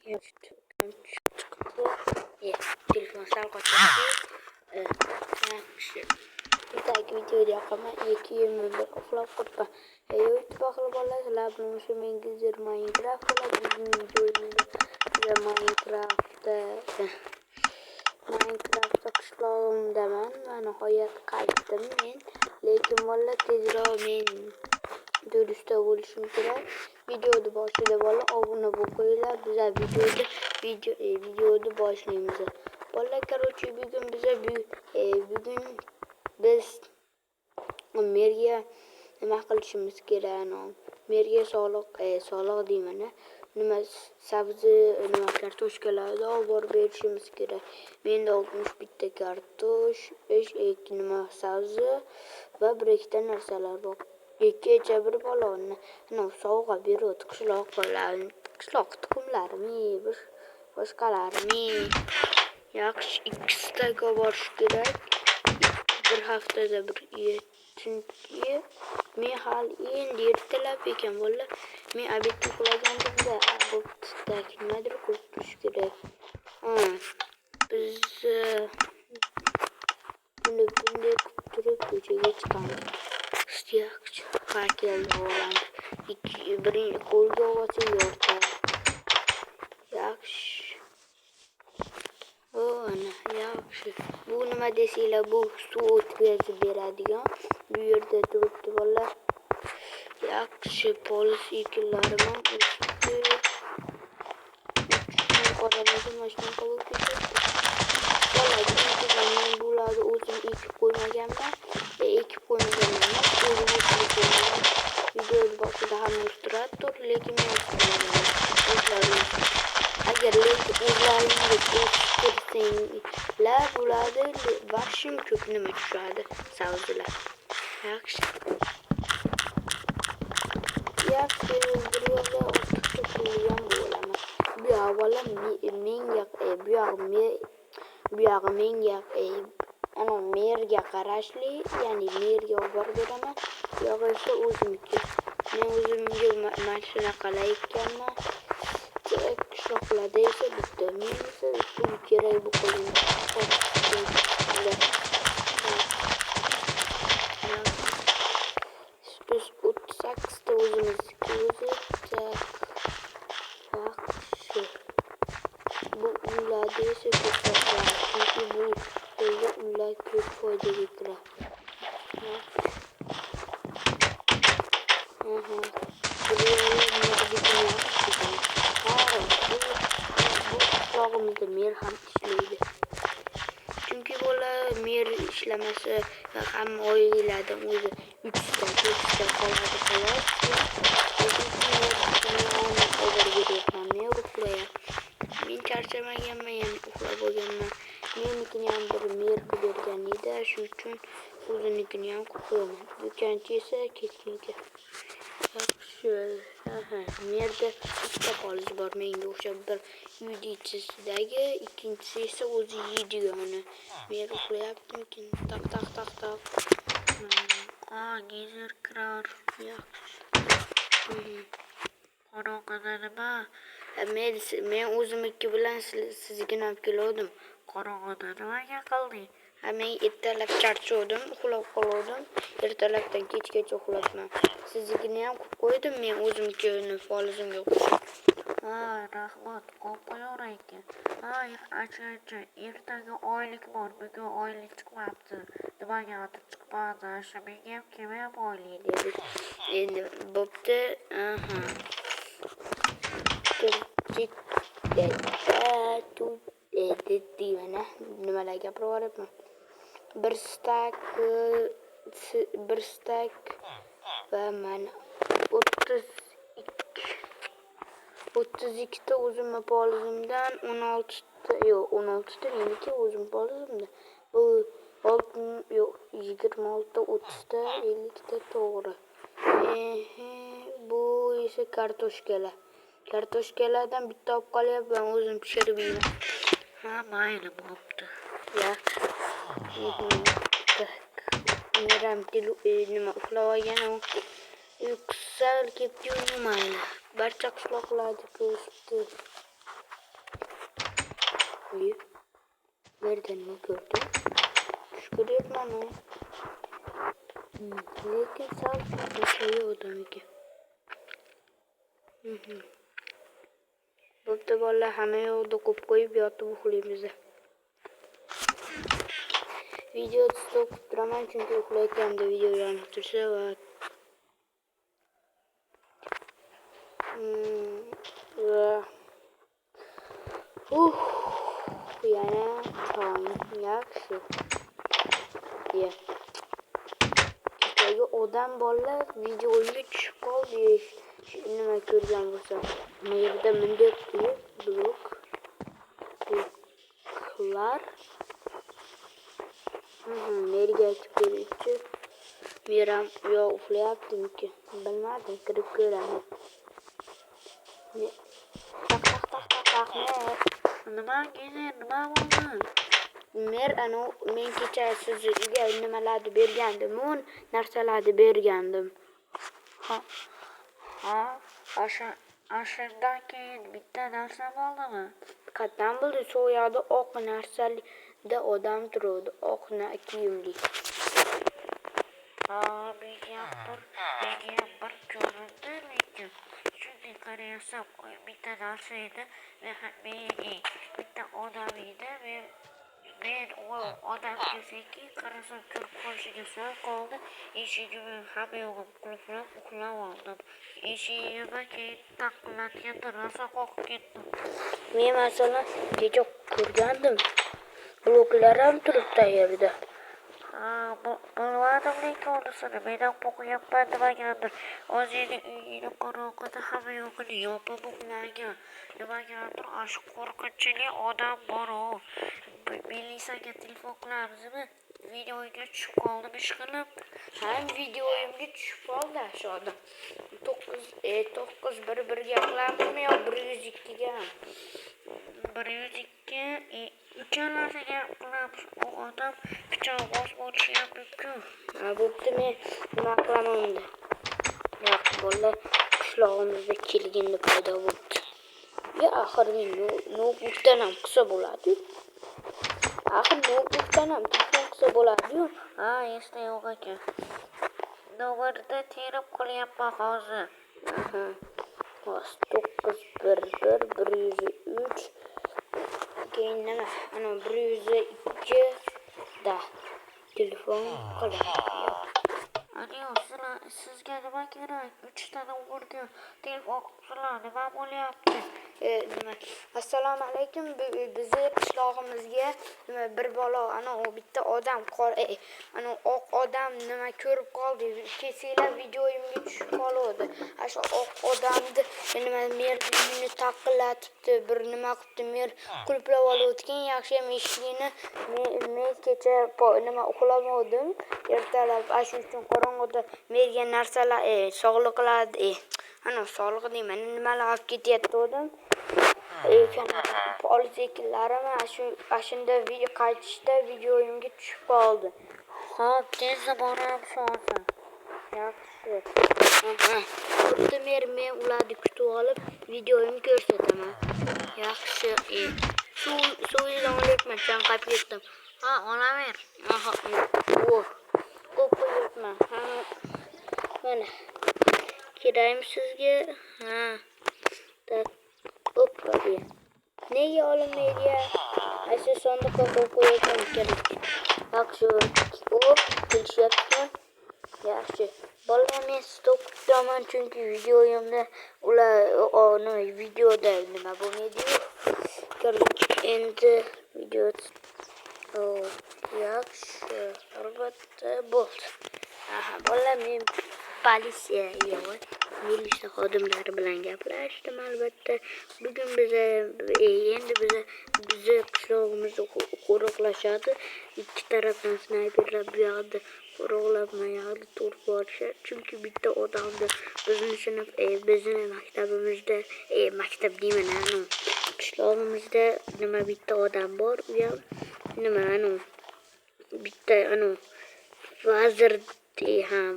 chiqibdi. Telefon sal qochdi. Yaxshi. Bittagi videoda yoqaman. 2:21 uxlab qolibman. YouTube qilib olasizlar. Buning uchun mengizdir Minecraft bo'ladi. Bizning videomizda Minecraftda qishlog'imdaman va nihoyat qaytdim men. Lekin valla tezroq men durustda bo'lishim kerak. Videoni boshida valla obuna bo'lib qo'yinglar. Biz videoni boshlaymiz. Valla короче bugun biz merga nima qilishimiz kerak? Merga soliq deyman. Nima sabzi, nima kartoshkalarni olib borib berishimiz kerak. Menda 60 bitta kartosh, 5 nima sabzi va 1-2 narsalar bor. Kecha bir bolani sovg'a berdi qishloq tuxumlarimi, boshqalarimi. Yaxshi ikkitaga borish kerak. Bir haftada bir chunki men hali endi ertalab ekan bola. Men obed uxlaganimda nimadir qilib turish kerak. Biz bunday qilib turib ko'chaga chiqamiz. Yaxshi. Keldi o'g'landi. Birinchi qo'lga olsa yortadi. Yaxshi. Yaxshi. Bu nima desanglar, bu suv o'tkazib beradigan. Bu yerda turibdi bola. Yaxshi, polis ekinlarim ham o'sdi. Qoraladi, mashina qilib ketadi. Bola, men bularni o'zim ekib qo'ymaganman. Video boshida ham illyustrator, lekin men agar o'zlaringiz o'stirsanglar bo'ladi, vashim ko'p nima tushadi, savzilar. Yaxshi. Biryoqda ortiqcha qo'ygan bo'laman. Bu avvalo merga qarashli, ya'ni merga olib borib beraman. Yo'g'isa o'zimga. Men o'zimga mashina qalayotganman. Qishloqlarda esa bitta men esa pul kerak bu qo'lim. Biz 38 ta o'zimizga yaxshi. Bu uylarda esa ko'proq, chunki bu uylar ko'p foyda keltiradi. Bu mer ham ishlaydi. Chunki bola mer ishlamasa ham oilalardan o'zi 3 ta, 4 ta qoladi xolos. Men charchamaganman, ya'ni uxlab olganman. Menikini ham bir mer qilib bergan edi, shuning uchun o'zinikini ham qo'yaman. Do'konchi esa ketgan. Yaxshi. Merda ikkita poliz bor, menga o'xshab bir uydichisidagi, ikkinchisi esa o'zi yedigani. Mer uxlayaptimikin? Tak. Geyzer kirar. Yaxshi. Qorong'ida nima? Men o'zimniki bilan sizga olib keldim. Qorong'ida nimaga qilding? Men ertalab charchadim, uxlab qoldim. Ertalabdan kechgacha uxlabman. Siznikini ham qo'yib qo'ydim, men o'zimnikini polizimga qo'shib. Rahmat, qo'yib qo'yar ekan. Acha, ertaga oylik bor, bugun oylik chiqmabdi. Nimagadir chiqmadi, shu menga ham kelmayapti oylik dedi. Endi bo'pti. Mana nimalar gapiryapman. Bir stak va mana 32 ta o'zimning polizimdan 16 ta meniki o'zim polizimda. Bu 26 ta 30 ta 50 ta to'g'ri. Bu esa kartoshkalar. Kartoshkalardan bitta olib qolyapman, o'zim pishirib yeyman. Mayli bo'pti. Yaxshi. Meram nima uxlab olganim sal ketdi, mayli. Barcha qishloqlarda ko'rishdi. Nereden mi gördüm? Tush ko'ryapman. Lekin sal o'sha odam ekan. Bo'pti bolalar, hamma yoqda qo'yib qo'yib yotib uxlaymiz. Video stop turaman chunki uxlayotganda video yonib tursa va yana tong yaxshi. Kechagi odam bolalar videoga tushib qoldi. Nima ko'rgan bo'lsam, bu yerda bunday bloklar. Nerga aytib beruvchi? Meram yo uxlayaptimikin? Bilmadim, kirib ko'raman. Taq. Nima bo'ldi? Men kecha sizga nimalarni bergandim, narsalarni bergandim. Shundan keyin bitta narsa bo'ldimi? Qayerdan bo'ldi? Shu yoqda oq narsalida odam turadi, oq kiyimli. Menga bir ko'rindi, lekin shunday qarayapsam bitta narsa edi. Bitta odam edi. Men u odamga sekin qarasam ko'rib qolishiga sal qoldi. Eshigimni hamma yog'im qulflab uxlab oldim. Eshigimni keyin taqillatganda rosa qo'rqib ketdim. Men masalan kecha ko'rgandim. Bloklar ham turibdi yerda. Bilmadim lekin unisini menam o'qiyapman nimagandir. O'zining uyini qorong'ida hamma yo'g'ini yopib uxlagan. Nimagadir shu qo'rqinchli odam bor. Milisaga telefon qilamizmi? Videoga tushib qoldim ishqilib. Ham videoyimga tushib qoldi shu odam. 911 ga qilamizmi yo 102 ga? 102 uchalasiga qilamiz. U odam pichoqbos bo'lishi ham mumkin. Bo'pti, men nima qilaman unda? Yo'q, bolalar qishlog'imizda kelganda paydo bo'ldi. Ya axir men notebookdan ham qilsa bo'ladi. Telefon qilsa bo'ladi-yu. Esda yo'q ekan. Nomerda terib qo'yapman hozir. 911 keyin nima? 102 da telefon qilaman. Sizga nima kerak? 3 ta nomerga telefon qilsa nima bo'lyapti? Assalomu alaykum. Bizni qishlog'imizga bir bola, u bitta odam oq odam nima ko'rib qoldi. Kesinglar, videoyimga tushib qoldi. Shu oq odamni uyini taqillatibdi, bir nima qilibdi. Men qulplab olayotgan yaxshi ham eshigini men kecha uxlamadim. Ertalab shu uchun qorong'ida menga narsalar sog'liqlar sog'liq deyman, nimalar olib ketyapti odam. Politsiyachilarimi shunda video qaytishda videoyimga tushib qoldi. Xo'p, tezda boramiz hozir. Yaxshi. Men ularni kutib olib videoyimni ko'rsataman. Yaxshi. Suvni olyapman, chanqab ketdim. Olaver. Qo'yapman. Mana. Kiraymi sizga? Hoppa. Nega olmaydi? Shu sandiqqa qo'yishim kerak. Yaxshi. Kelishyapti. Yaxshi. Bolalar, men stop turaman chunki videoyimda ular videoda nima bo'lmaydi-yu. Endi video yaxshi. Albatta bo'ldi. Bolalar, men politsiya milisiya xodimlari bilan gaplashdim albatta. Bugun bizni qishlog'imizni qo'riqlashadi. Ikki tarafdan snayperlar bu yoqda qo'riqlab, bu yoqda turib borishadi. Chunki bitta odamni bizni maktabimizda, maktab deyman, qishlog'imizda bitta odam bor. U ham bitta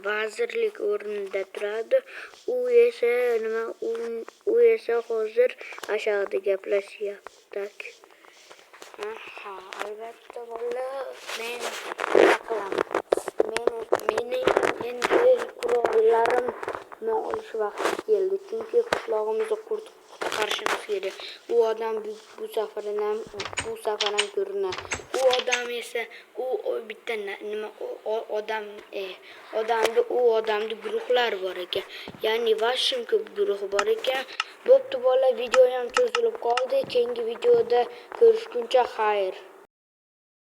vazirlik o'rnida turadi. U esa hozir ashyoqda gaplashyapti. Ha, albatta bolalar, men nima qilaman? Mening endi qurollarimni olish vaqti keldi. Chunki qishlog'imizni qutqarishimiz kerak. U odam bu safar ham ko'rinadi. U odam esa bitta odamda guruhlar bor ekan. Ya'ni vashim ko'p guruh bor ekan. Bo'pti bola, video ham cho'zilib qoldi. Keyingi videoda ko'rishguncha xayr.